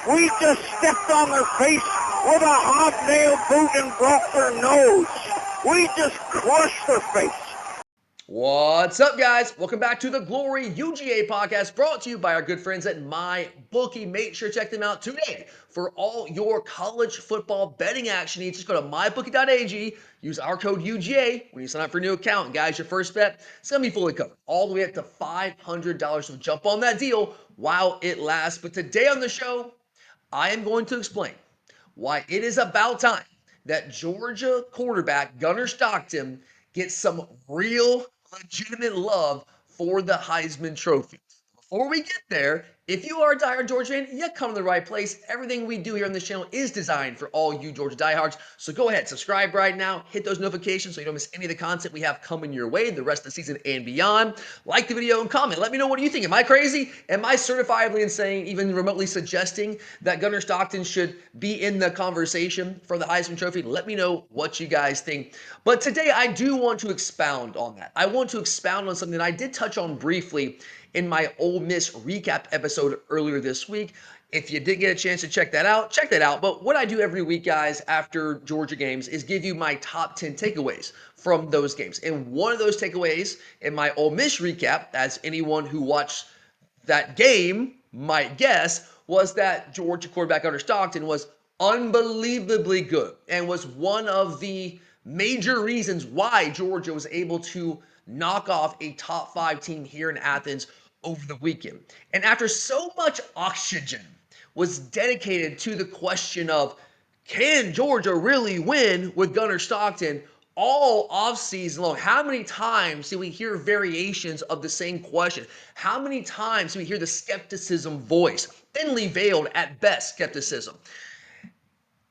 We just stepped on their face with a hobnail boot and broke their nose. We just crushed their face. What's up, guys? Welcome back to the Glory UGA podcast, brought to you by our good friends at MyBookie. Make sure to check them out today for all your college football betting action needs. Just go to mybookie.ag, use our code UGA when you sign up for a new account. And guys, your first bet is going to be fully covered, all the way up to $500. So jump on that deal while it lasts. But today on the show, I am going to explain why it is about time that Georgia quarterback Gunnar Stockton gets some real legitimate love for the Heisman Trophy. Before we get there, if you are a diehard Georgia fan, you come to the right place. Everything we do here on this channel is designed for all you Georgia diehards. So go ahead, subscribe right now, hit those notifications so you don't miss any of the content we have coming your way the rest of the season and beyond. Like the video and comment. Let me know, what do you think? Am I crazy? Am I certifiably insane, even remotely suggesting that Gunnar Stockton should be in the conversation for the Heisman Trophy? Let me know what you guys think. But today I do want to expound on that. I want to expound on something that I did touch on briefly in my Ole Miss recap episode earlier this week. If you didn't get a chance to check that out, check that out. But what I do every week, guys, after Georgia games is give you my top 10 takeaways from those games. And one of those takeaways in my Ole Miss recap, as anyone who watched that game might guess, was that Georgia quarterback Gunnar Stockton was unbelievably good and was one of the major reasons why Georgia was able to knock off a top 5 team here in Athens over the weekend. And after so much oxygen was dedicated to the question of, can Georgia really win with Gunnar Stockton all offseason long? How many times do we hear variations of the same question? How many times do we hear the skepticism voice? Thinly veiled at best skepticism.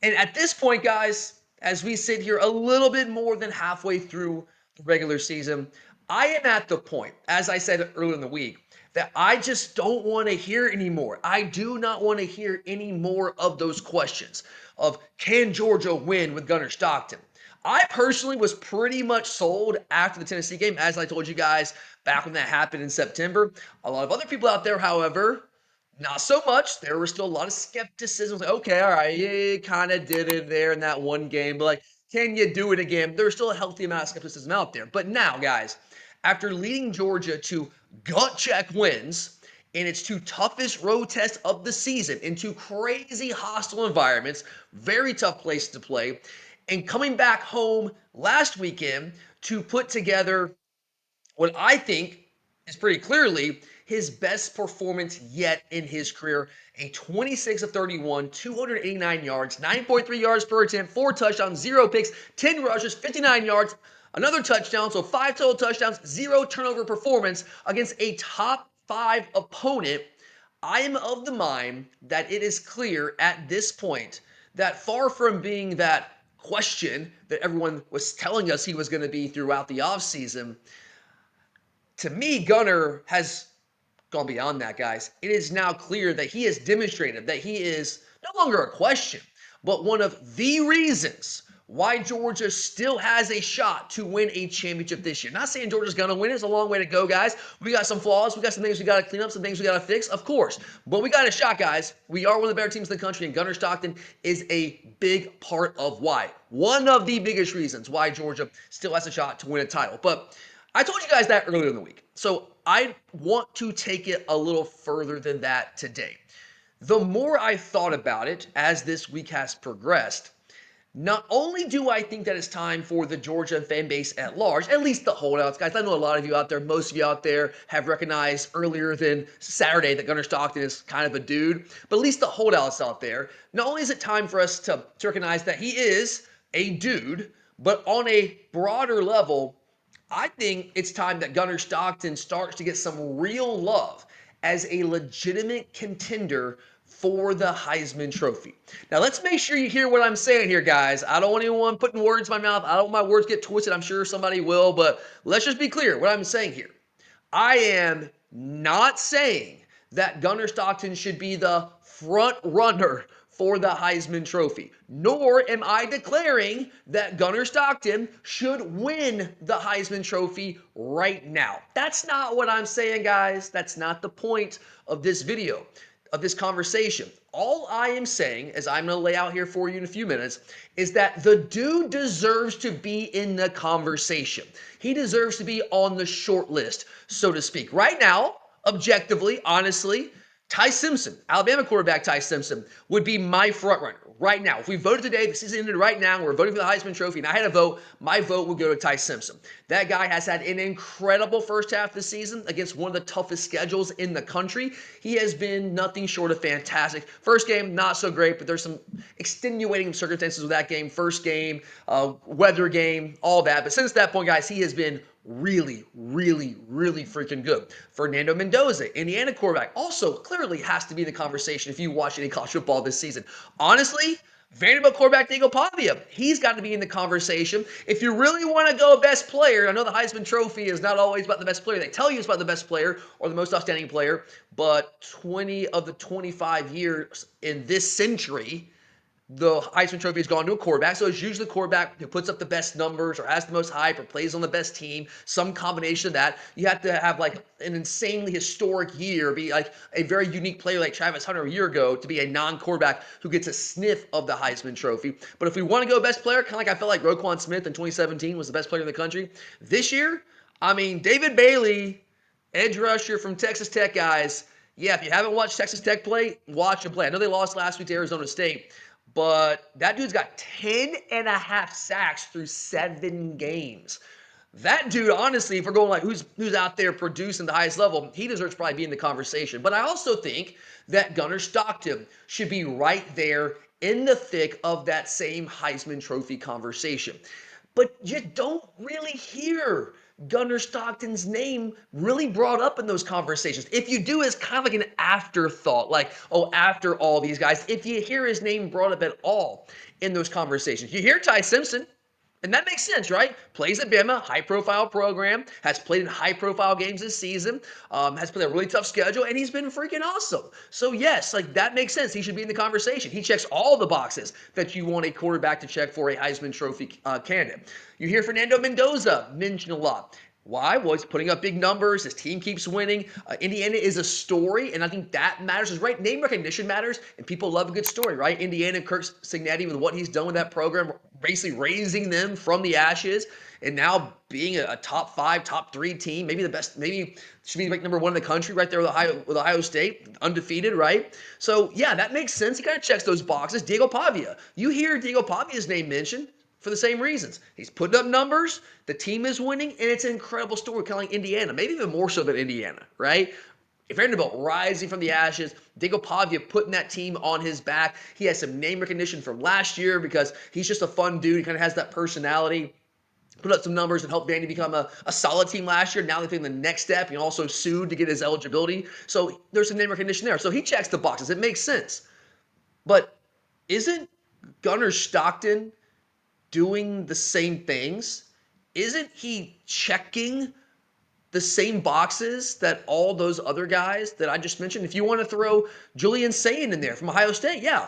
And at this point, guys, as we sit here a little bit more than halfway through the regular season, I am at the point, as I said earlier in the week, that I just don't want to hear anymore. I do not want to hear any more of those questions of, can Georgia win with Gunnar Stockton? I personally was pretty much sold after the Tennessee game, as I told you guys back when that happened in September. A lot of other people out there, however, not so much. There was still a lot of skepticism. Like, okay, all right, you kind of did it there in that one game, but like, can you do it again? There's still a healthy amount of skepticism out there. But now, guys, after leading Georgia to gut check wins in its 2 toughest road tests of the season, in 2 crazy hostile environments, very tough place to play, and coming back home last weekend to put together what I think is pretty clearly his best performance yet in his career. A 26 of 31, 289 yards, 9.3 yards per attempt, 4 touchdowns, 0 picks, 10 rushes, 59 yards, another touchdown, so 5 total touchdowns, 0 turnover performance against a top 5 opponent. I am of the mind that it is clear at this point that, far from being that question that everyone was telling us he was going to be throughout the offseason, to me, Gunnar has gone beyond that, guys. It is now clear that he has demonstrated that he is no longer a question, but one of the reasons why Georgia still has a shot to win a championship this year. Not saying Georgia's going to win. It's a long way to go, guys. We got some flaws. We got some things we got to clean up, some things we got to fix, of course. But we got a shot, guys. We are one of the better teams in the country, and Gunnar Stockton is a big part of why. One of the biggest reasons why Georgia still has a shot to win a title. But I told you guys that earlier in the week. So I want to take it a little further than that today. The more I thought about it as this week has progressed, not only do I think that it's time for the Georgia fan base at large, at least the holdouts, guys. I know a lot of you out there, most of you out there have recognized earlier than Saturday that Gunnar Stockton is kind of a dude, but at least the holdouts out there, not only is it time for us to recognize that he is a dude, but on a broader level, I think it's time that Gunnar Stockton starts to get some real love as a legitimate contender for the Heisman Trophy. Now, let's make sure you hear what I'm saying here, guys. I don't want anyone putting words in my mouth. I don't want my words get twisted. I'm sure somebody will, but let's just be clear what I'm saying here. I am not saying that Gunnar Stockton should be the front runner for the Heisman Trophy, nor am I declaring that Gunnar Stockton should win the Heisman Trophy right now. That's not what I'm saying, guys. That's not the point of this video. of this conversation. All I am saying, as I'm going to lay out here for you in a few minutes, is that the dude deserves to be in the conversation. He deserves to be on the short list, so to speak. Right now, objectively, honestly, Ty Simpson, Alabama quarterback Ty Simpson, would be my front runner right now. If we voted today, the season ended right now, we're voting for the Heisman Trophy, and I had a vote, my vote would go to Ty Simpson. That guy has had an incredible first half of the season against one of the toughest schedules in the country. He has been nothing short of fantastic. First game, not so great, but there's some extenuating circumstances with that game. First game, weather game, all that. But since that point, guys, he has been really, really, really freaking good. Fernando Mendoza, Indiana quarterback, also clearly has to be in the conversation if you watch any college football this season. Honestly, Vanderbilt quarterback Diego Pavia, he's got to be in the conversation. If you really want to go best player, I know the Heisman Trophy is not always about the best player. They tell you it's about the best player or the most outstanding player, but 20 of the 25 years in this century, the Heisman Trophy has gone to a quarterback. So it's usually the quarterback who puts up the best numbers or has the most hype or plays on the best team, some combination of that. You have to have like an insanely historic year, be like a very unique player like Travis Hunter a year ago to be a non-quarterback who gets a sniff of the Heisman Trophy. But if we want to go best player, kind of like I felt like Roquan Smith in 2017 was the best player in the country. This year, I mean, David Bailey, edge rusher from Texas Tech, guys. Yeah, if you haven't watched Texas Tech play, watch them play. I know they lost last week to Arizona State, but that dude's got 10 and a half sacks through 7 games. That dude, honestly, if we're going like who's out there producing the highest level, he deserves to probably be in the conversation. But I also think that Gunnar Stockton should be right there in the thick of that same Heisman Trophy conversation. But you don't really hear Gunnar Stockton's name really brought up in those conversations. If you do, it's kind of like an afterthought, like, oh, after all these guys, if you hear his name brought up at all in those conversations. You hear Ty Simpson, and that makes sense, right? Plays at Bama, high-profile program, has played in high-profile games this season, has played a really tough schedule, and he's been freaking awesome. So yes, like that makes sense. He should be in the conversation. He checks all the boxes that you want a quarterback to check for a Heisman Trophy candidate. You hear Fernando Mendoza mentioned a lot. Why? Well, he's putting up big numbers. His team keeps winning. Indiana is a story, and I think that matters. Is right. Name recognition matters, and people love a good story, right? Indiana, Kirk Cignetti, with what he's done with that program, basically raising them from the ashes, and now being a top 5, top 3 team, maybe the best, maybe should be like number 1 in the country, right there with Ohio State, undefeated, right? So yeah, that makes sense. He kind of checks those boxes. Diego Pavia, you hear Diego Pavia's name mentioned for the same reasons. He's putting up numbers, the team is winning, and it's an incredible story, kind of like Indiana, maybe even more so than Indiana, right? If Vanderbilt rising from the ashes, Diego Pavia putting that team on his back. He has some name recognition from last year because he's just a fun dude. He kind of has that personality. Put up some numbers and helped Vandy become a solid team last year. Now they're taking the next step. He also sued to get his eligibility. So there's some name recognition there. So he checks the boxes. It makes sense. But isn't Gunnar Stockton doing the same things? Isn't he checking the same boxes that all those other guys that I just mentioned? If you want to throw Julian Sayin in there from Ohio State, yeah,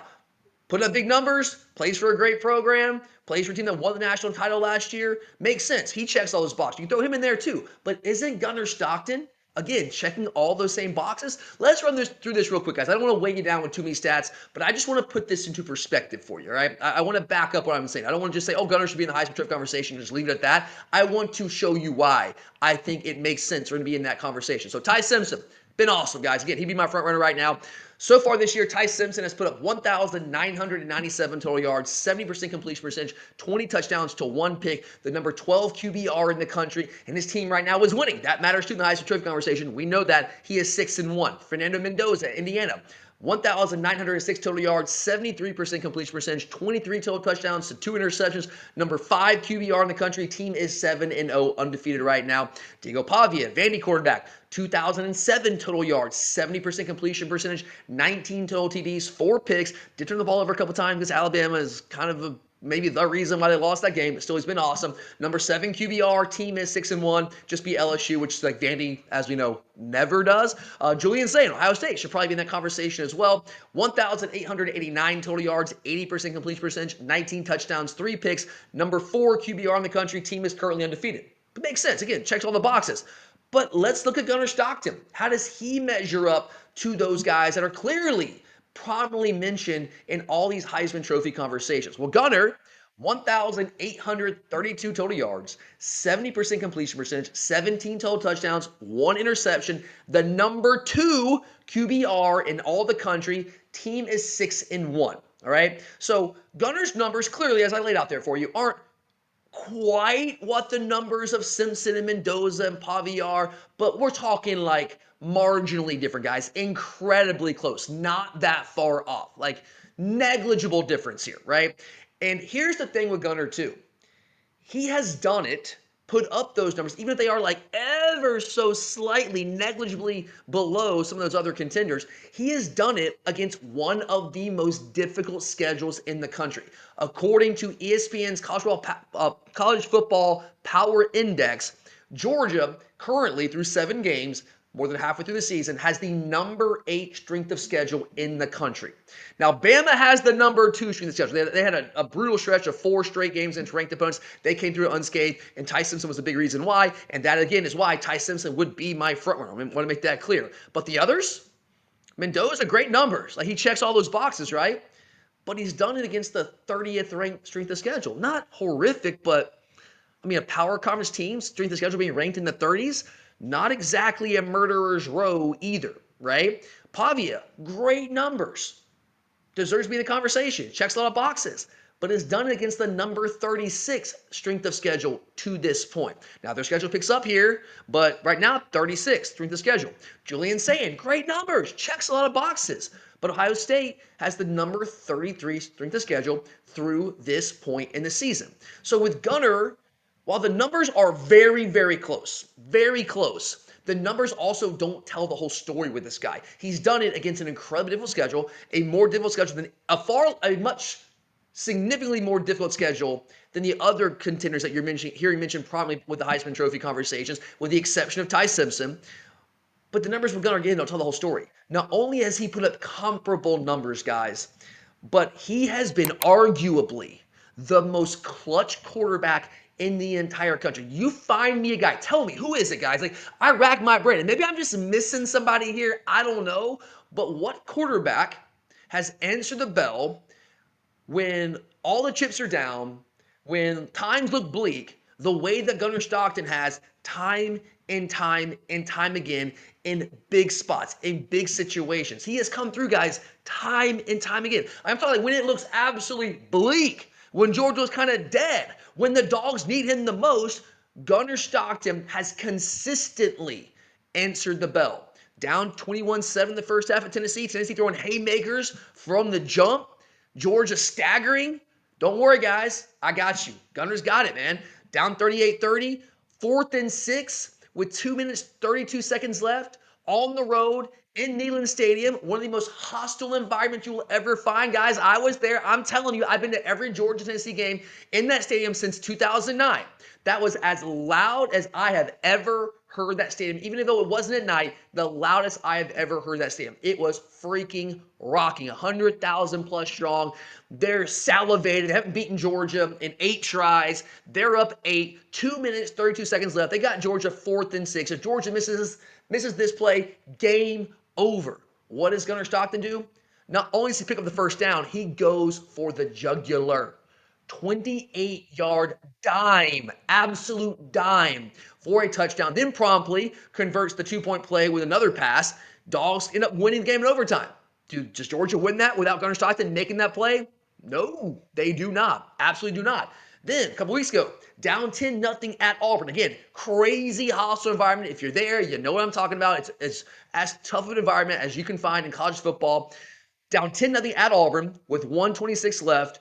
put up big numbers, plays for a great program, plays for a team that won the national title last year, makes sense. He checks all those boxes. You can throw him in there too. But isn't Gunnar Stockton, again, checking all those same boxes? Let's run through this real quick, guys. I don't want to weigh you down with too many stats, but I just want to put this into perspective for you, all right? I want to back up what I'm saying. I don't want to just say, oh, Gunnar should be in the Heisman Trophy conversation and just leave it at that. I want to show you why I think it makes sense for him to be in that conversation. So Ty Simpson, been awesome, guys. Again, he'd be my front runner right now. So far this year, Ty Simpson has put up 1,997 total yards, 70% completion percentage, 20 touchdowns to 1 pick, the number 12 QBR in the country, and his team right now is winning. That matters too in the Heisman Trophy conversation. We know that. He is 6-1. Fernando Mendoza, Indiana, 1,906 total yards, 73% completion percentage, 23 total touchdowns to 2 interceptions. Number 5 QBR in the country. Team is 7-0, undefeated right now. Diego Pavia, Vandy quarterback, 2007 total yards, 70% completion percentage, 19 total TDs, 4 picks. Did turn the ball over a couple times because Alabama is kind of maybe the reason why they lost that game, but still he's been awesome. Number 7 QBR, team is 6-1, just beat LSU, which is like Vandy, as we know, never does. Julian Sayin, Ohio State, should probably be in that conversation as well. 1,889 total yards, 80% completion percentage, 19 touchdowns, 3 picks. Number 4 QBR in the country, team is currently undefeated. It makes sense. Again, checks all the boxes. But let's look at Gunnar Stockton. How does he measure up to those guys that are clearly prominently mentioned in all these Heisman Trophy conversations? Well, Gunnar, 1,832 total yards, 70% completion percentage, 17 total touchdowns, one interception, the number 2 QBR in all the country. Team is 6-1. All right. So Gunnar's numbers, clearly, as I laid out there for you, aren't quite what the numbers of Simpson and Mendoza and Pavi are, but we're talking like marginally different guys, incredibly close, not that far off, like negligible difference here, right? And here's the thing with Gunnar too. He has done it, put up those numbers, even if they are like ever so slightly, negligibly below some of those other contenders. He has done it against one of the most difficult schedules in the country. According to ESPN's College Football Power Index, Georgia currently through 7 games, more than halfway through the season, has the number 8 strength of schedule in the country. Now, Bama has the number 2 strength of schedule. They had a brutal stretch of 4 straight games against ranked opponents. They came through unscathed, and Ty Simpson was a big reason why. And that, again, is why Ty Simpson would be my front runner. I want to make that clear. But the others, Mendoza, great numbers. Like, he checks all those boxes, right? But he's done it against the 30th ranked strength of schedule. Not horrific, but I mean, a power conference team, strength of schedule being ranked in the 30s, not exactly a murderer's row either, right? Pavia, great numbers, deserves to be in the conversation, checks a lot of boxes, but has done it against the number 36 strength of schedule to this point. Now, their schedule picks up here, but right now, 36 strength of schedule. Julian Sand, great numbers, checks a lot of boxes, but Ohio State has the number 33 strength of schedule through this point in the season. So with Gunnar, while the numbers are very, very close, the numbers also don't tell the whole story with this guy. He's done it against an incredibly difficult schedule, a more difficult schedule than a much significantly more difficult schedule than the other contenders that you're hearing mentioned probably with the Heisman Trophy conversations, with the exception of Ty Simpson. But the numbers we're going to get don't tell the whole story. Not only has he put up comparable numbers, guys, but he has been arguably the most clutch quarterback in the entire country. You find me a guy, tell me, who is it, guys? Like, I rack my brain, and maybe I'm just missing somebody here. I don't know. But what quarterback has answered the bell when all the chips are down, when times look bleak, the way that Gunnar Stockton has time and time and time again in big spots, in big situations? He has come through, guys, time and time again. I'm talking like when it looks absolutely bleak, when Georgia was kind of dead, when the dogs need him the most, Gunnar Stockton has consistently answered the bell. Down 21-7 the first half at Tennessee. Tennessee throwing haymakers from the jump. Georgia staggering. Don't worry, guys. I got you. Gunnar's got it, man. Down 38-30. 4th and 6 with 2 minutes, 32 seconds left on the road in Neyland Stadium, one of the most hostile environments you will ever find. Guys, I was there. I'm telling you, I've been to every Georgia-Tennessee game in that stadium since 2009. That was as loud as I have ever heard that stadium. Even though it wasn't at night, the loudest I have ever heard that stadium. It was freaking rocking. 100,000 plus strong. They're salivated. They haven't beaten Georgia in 8 tries. They're up 8. 2 minutes, 32 seconds left. They got Georgia 4th and 6. If Georgia misses this play, game over. What does Gunnar Stockton do? Not only does he pick up the first down, he goes for the jugular. 28-yard dime, absolute dime for a touchdown. Then promptly converts the 2-point play with another pass. Dogs end up winning the game in overtime. Does Georgia win that without Gunnar Stockton making that play? No, they do not. Absolutely do not. Then, a couple weeks ago, down 10-0 at Auburn. Again, crazy hostile environment. If you're there, you know what I'm talking about. It's as tough of an environment as you can find in college football. Down 10-0 at Auburn with 1:26 left.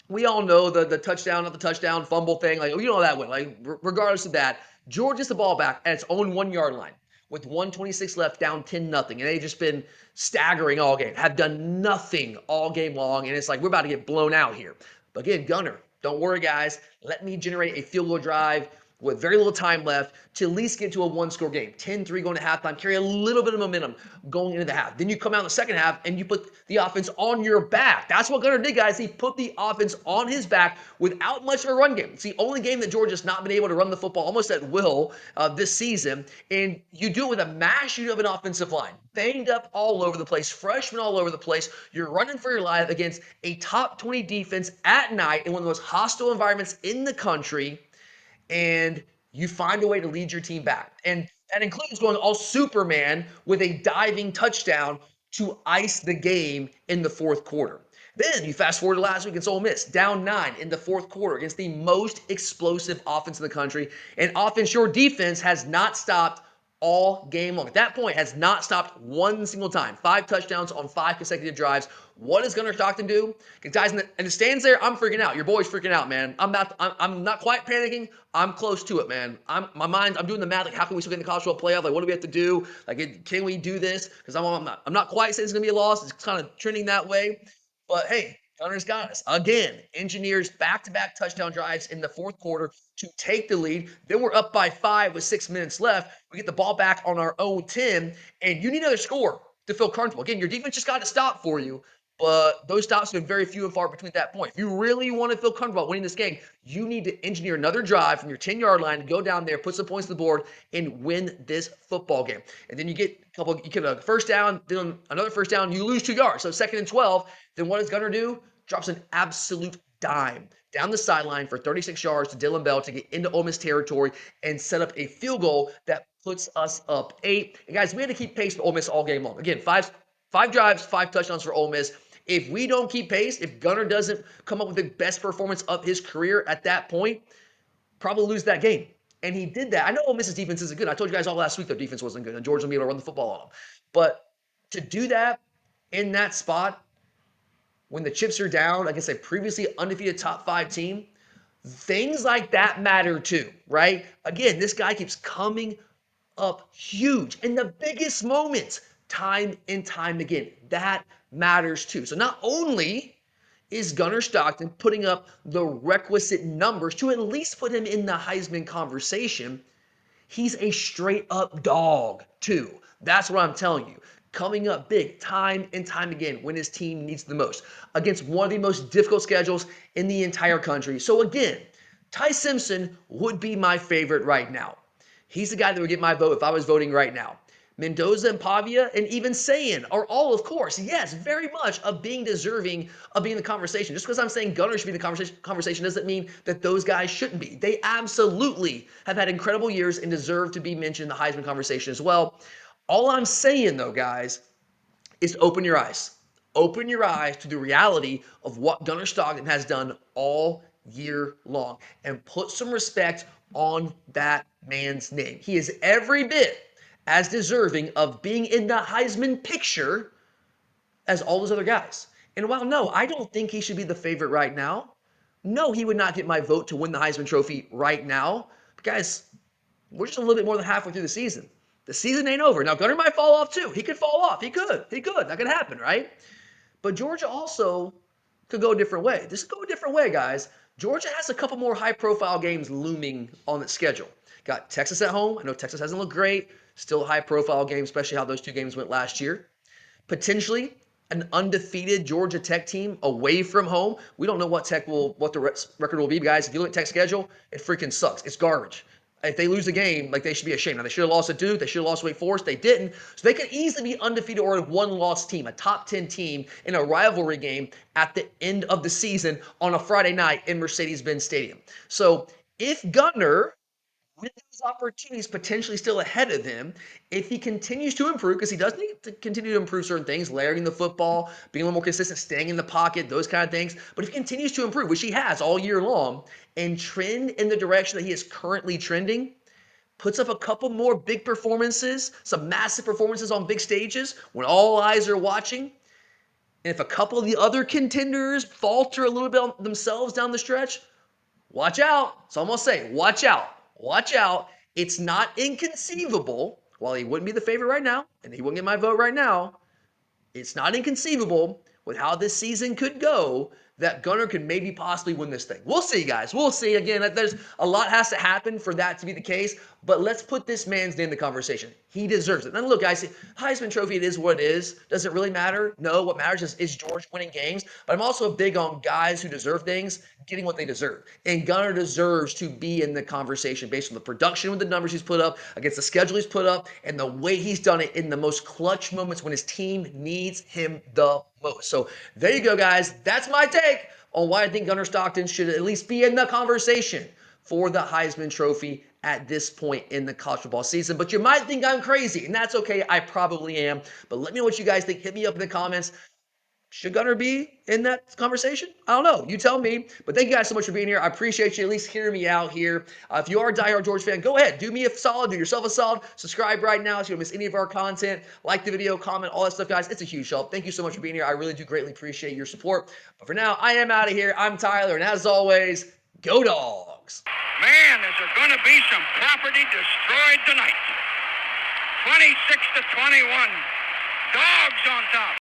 We all know the touchdown, not the touchdown, fumble thing. Like, you know how that went. Like, regardless of that, Georgia gets the ball back at its own 1-yard line with 1:26 left, down 10-0. And they've just been staggering all game, have done nothing all game long. And it's like, we're about to get blown out here. But again, Gunnar, don't worry, guys. Let me generate a field goal drive. with very little time left to at least get to a one-score game. 10-3 going to halftime, carry a little bit of momentum going into the half. Then you come out in the second half and you put the offense on your back. That's what Gunnar did, guys. He put the offense on his back without much of a run game. It's the only game that Georgia's not been able to run the football almost at will this season. And you do it with a mash of an offensive line. Banged up all over the place, freshmen all over the place. You're running for your life against a top 20 defense at night in one of the most hostile environments in the country, and you find a way to lead your team back. And that includes going all Superman with a diving touchdown to ice the game in the fourth quarter. Then you fast forward to last week against Ole Miss, down 9 in the fourth quarter against the most explosive offense in the country. And offense, your defense has not stopped all game long. At that point, has not stopped one single time. 5 touchdowns on 5 consecutive drives. What does Gunnar Stockton do? Guys, in the stands there, I'm freaking out. Your boy's freaking out, man. I'm not quite panicking. I'm close to it, man. I'm doing the math. Like, how can we still get in the college football playoff? Like, what do we have to do? Like, can we do this? Because I'm not quite saying it's gonna be a loss. It's kind of trending that way. But hey, Gunner's got us. Again, engineers back-to-back touchdown drives in the fourth quarter to take the lead. Then we're up by 5 with 6 minutes left. We get the ball back on our own 10, and you need another score to feel comfortable. Again, your defense just got to stop for you, but those stops have been very few and far between at that point. If you really want to feel comfortable winning this game, you need to engineer another drive from your 10-yard line to go down there, put some points on the board, and win this football game. And then you get a first down, then another first down, you lose 2 yards. So 2nd and 12, then what does Gunner do? Drops an absolute dime down the sideline for 36 yards to Dylan Bell to get into Ole Miss territory and set up a field goal that puts us up 8. And guys, we had to keep pace with Ole Miss all game long. Again, five drives, 5 touchdowns for Ole Miss. If we don't keep pace, if Gunnar doesn't come up with the best performance of his career at that point, probably lose that game. And he did that. I know Ole Miss's defense isn't good. I told you guys all last week their defense wasn't good, and Georgia will be able to run the football on them. But to do that in that spot, when the chips are down against a previously undefeated top 5 team, things like that matter too, right? Again, this guy keeps coming up huge in the biggest moments, time and time again. That matters too. So not only is Gunnar Stockton putting up the requisite numbers to at least put him in the Heisman conversation, he's a straight up dog too. That's what I'm telling you. Coming up big time and time again when his team needs the most against one of the most difficult schedules in the entire country. So again, Ty Simpson would be my favorite right now. He's the guy that would get my vote if I was voting right now. Mendoza and Pavia and even Sayin are all, of course, yes, very much of being deserving of being in the conversation. Just because I'm saying Gunnar should be in the conversation doesn't mean that those guys shouldn't be. They absolutely have had incredible years and deserve to be mentioned in the Heisman conversation as well. All I'm saying, though, guys, is open your eyes. Open your eyes to the reality of what Gunnar Stockton has done all year long and put some respect on that man's name. He is every bit as deserving of being in the Heisman picture as all those other guys. And while no, I don't think he should be the favorite right now. No, he would not get my vote to win the Heisman Trophy right now. But guys, we're just a little bit more than halfway through the season. The season ain't over. Now, Gunnar might fall off too. He could fall off. He could. That could happen, right? But Georgia also could go a different way. This could go a different way, guys. Georgia has a couple more high-profile games looming on its schedule. Got Texas at home. I know Texas hasn't looked great. Still a high-profile game, especially how those 2 games went last year. Potentially an undefeated Georgia Tech team away from home. We don't know what the record will be, guys. If you look at Tech's schedule, it freaking sucks. It's garbage. If they lose a game, like, they should be ashamed. Now, they should have lost to Duke. They should have lost to Wake Forest. They didn't. So they could easily be undefeated or a one-loss team, a top 10 team in a rivalry game at the end of the season on a Friday night in Mercedes-Benz Stadium. So if Gunnar, with those opportunities potentially still ahead of him, if he continues to improve, because he does need to continue to improve certain things, layering the football, being a little more consistent, staying in the pocket, those kind of things. But if he continues to improve, which he has all year long, and trend in the direction that he is currently trending, puts up a couple more big performances, some massive performances on big stages when all eyes are watching, and if a couple of the other contenders falter a little bit on themselves down the stretch, watch out. So I'm going to say, watch out. Watch out. It's not inconceivable, while he wouldn't be the favorite right now, and he wouldn't get my vote right now, it's not inconceivable with how this season could go that Gunnar could maybe possibly win this thing. We'll see, guys. We'll see. Again, there's a lot has to happen for that to be the case, but let's put this man's name in the conversation. He deserves it. And look, guys, Heisman Trophy, it is what it is. Does it really matter? No. What matters is George winning games. But I'm also big on guys who deserve things getting what they deserve. And Gunnar deserves to be in the conversation based on the production with the numbers he's put up, against the schedule he's put up, and the way he's done it in the most clutch moments when his team needs him the most. So there you go, guys. That's my take on why I think Gunnar Stockton should at least be in the conversation for the Heisman Trophy at this point in the college football season. But you might think I'm crazy, and that's okay. I probably am. But let me know what you guys think. Hit me up in the comments. Should Gunnar be in that conversation? I don't know. You tell me. But thank you guys so much for being here. I appreciate you at least hearing me out here. If you are a diehard George fan, go ahead. Do me a solid. Do yourself a solid. Subscribe right now so you don't miss any of our content. Like the video, comment, all that stuff, guys. It's a huge help. Thank you so much for being here. I really do greatly appreciate your support. But for now, I am out of here. I'm Tyler, and as always, go Dogs. Man, is there going to be some property destroyed tonight. 26-21. Dogs on top.